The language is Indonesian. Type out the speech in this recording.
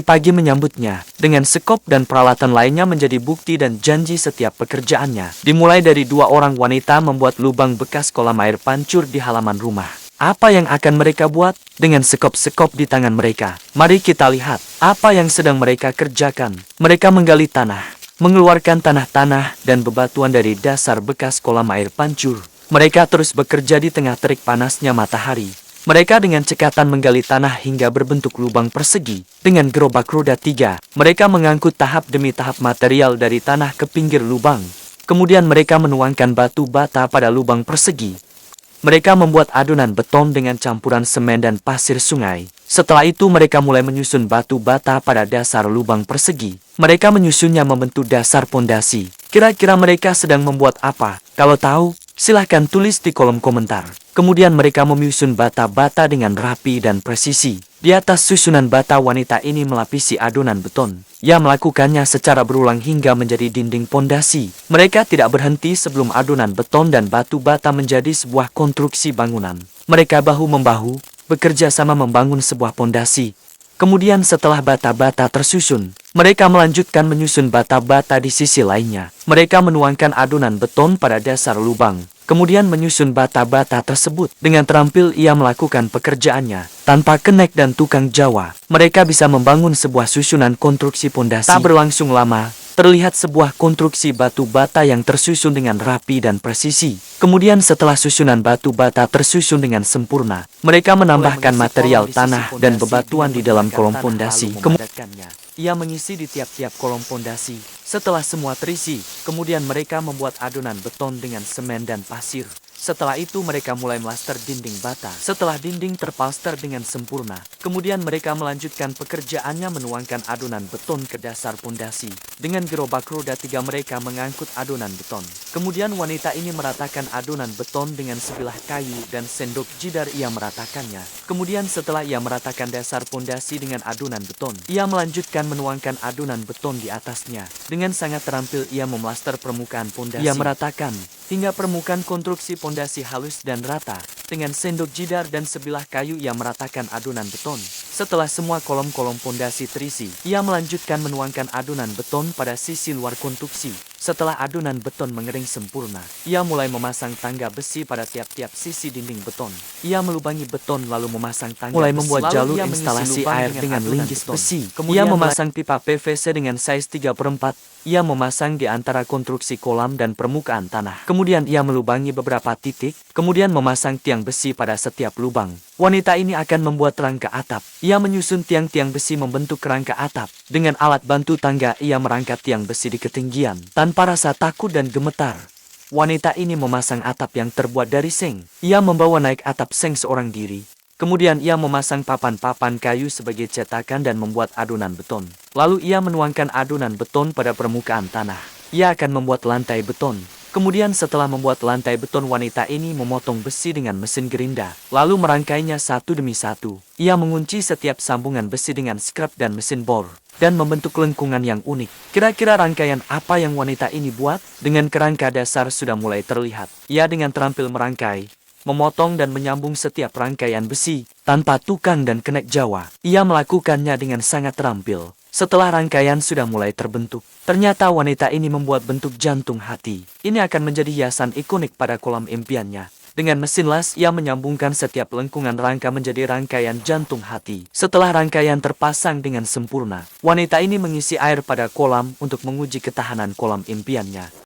Pagi menyambutnya, dengan sekop dan peralatan lainnya menjadi bukti dan janji setiap pekerjaannya. Dimulai dari dua orang wanita membuat lubang bekas kolam air pancur di halaman rumah. Apa yang akan mereka buat dengan sekop-sekop di tangan mereka? Mari kita lihat apa yang sedang mereka kerjakan. Mereka menggali tanah, mengeluarkan tanah-tanah dan bebatuan dari dasar bekas kolam air pancur. Mereka terus bekerja di tengah terik panasnya matahari. Mereka dengan cekatan menggali tanah hingga berbentuk lubang persegi. Dengan gerobak roda 3, mereka mengangkut tahap demi tahap material dari tanah ke pinggir lubang. Kemudian mereka menuangkan batu bata pada lubang persegi. Mereka membuat adonan beton dengan campuran semen dan pasir sungai. Setelah itu mereka mulai menyusun batu bata pada dasar lubang persegi. Mereka menyusunnya membentuk dasar pondasi. Kira-kira mereka sedang membuat apa? Kalau tahu, silahkan tulis di kolom komentar. Kemudian mereka menyusun bata-bata dengan rapi dan presisi. Di atas susunan bata, wanita ini melapisi adonan beton. Ia melakukannya secara berulang hingga menjadi dinding pondasi. Mereka tidak berhenti sebelum adonan beton dan batu bata menjadi sebuah konstruksi bangunan. Mereka bahu-membahu, bekerja sama membangun sebuah pondasi. Kemudian setelah bata-bata tersusun, mereka melanjutkan menyusun bata-bata di sisi lainnya. Mereka menuangkan adonan beton pada dasar lubang, kemudian menyusun bata-bata tersebut. Dengan terampil ia melakukan pekerjaannya. Tanpa kenek dan tukang Jawa, mereka bisa membangun sebuah susunan konstruksi pondasi. Tak berlangsung lama, terlihat sebuah konstruksi batu bata yang tersusun dengan rapi dan presisi. Kemudian setelah susunan batu bata tersusun dengan sempurna, mereka menambahkan material tanah dan bebatuan di dalam kolom pondasi. Ia mengisi di tiap-tiap kolom pondasi. Setelah semua terisi, kemudian mereka membuat adonan beton dengan semen dan pasir. Setelah itu mereka mulai melaster dinding bata. Setelah dinding terpalster dengan sempurna, kemudian mereka melanjutkan pekerjaannya menuangkan adonan beton ke dasar pondasi. Dengan gerobak roda 3 mereka mengangkut adonan beton. Kemudian wanita ini meratakan adonan beton dengan sebilah kayu dan sendok jidar ia meratakannya. Kemudian setelah ia meratakan dasar pondasi dengan adonan beton, ia melanjutkan menuangkan adonan beton di atasnya. Dengan sangat terampil ia memlaster permukaan pondasi. Ia meratakan hingga permukaan konstruksi pondasi halus dan rata. Dengan sendok jidar dan sebilah kayu ia meratakan adonan beton. Setelah semua kolom-kolom pondasi terisi, ia melanjutkan menuangkan adonan beton pada sisi luar konstruksi. Setelah adonan beton mengering sempurna, ia mulai memasang tangga besi pada tiap-tiap sisi dinding beton. Ia melubangi beton lalu memasang tangga mulai besi. membuat jalur instalasi air dengan linggis beton. besi. Kemudian Ia memasang pipa PVC dengan size 3/4. Ia memasang di antara konstruksi kolam dan permukaan tanah. Kemudian ia melubangi beberapa titik, kemudian memasang tiang besi pada setiap lubang. Wanita ini akan membuat rangka atap. Ia menyusun tiang-tiang besi membentuk rangka atap. Dengan alat bantu tangga ia merangkat tiang besi di ketinggian. Tanpa rasa takut dan gemetar, wanita ini memasang atap yang terbuat dari seng. Ia membawa naik atap seng seorang diri. Kemudian ia memasang papan-papan kayu sebagai cetakan dan membuat adonan beton. Lalu ia menuangkan adonan beton pada permukaan tanah. Ia akan membuat lantai beton. Kemudian setelah membuat lantai beton, wanita ini memotong besi dengan mesin gerinda. Lalu merangkainya satu demi satu. Ia mengunci setiap sambungan besi dengan skrap dan mesin bor, dan membentuk lengkungan yang unik. Kira-kira rangkaian apa yang wanita ini buat? Dengan kerangka dasar sudah mulai terlihat. Ia dengan terampil merangkai, memotong dan menyambung setiap rangkaian besi, tanpa tukang dan kenek Jawa. Ia melakukannya dengan sangat terampil. Setelah rangkaian sudah mulai terbentuk, ternyata wanita ini membuat bentuk jantung hati. Ini akan menjadi hiasan ikonik pada kolam impiannya. Dengan mesin las, ia menyambungkan setiap lengkungan rangka menjadi rangkaian jantung hati. Setelah rangkaian terpasang dengan sempurna, wanita ini mengisi air pada kolam untuk menguji ketahanan kolam impiannya.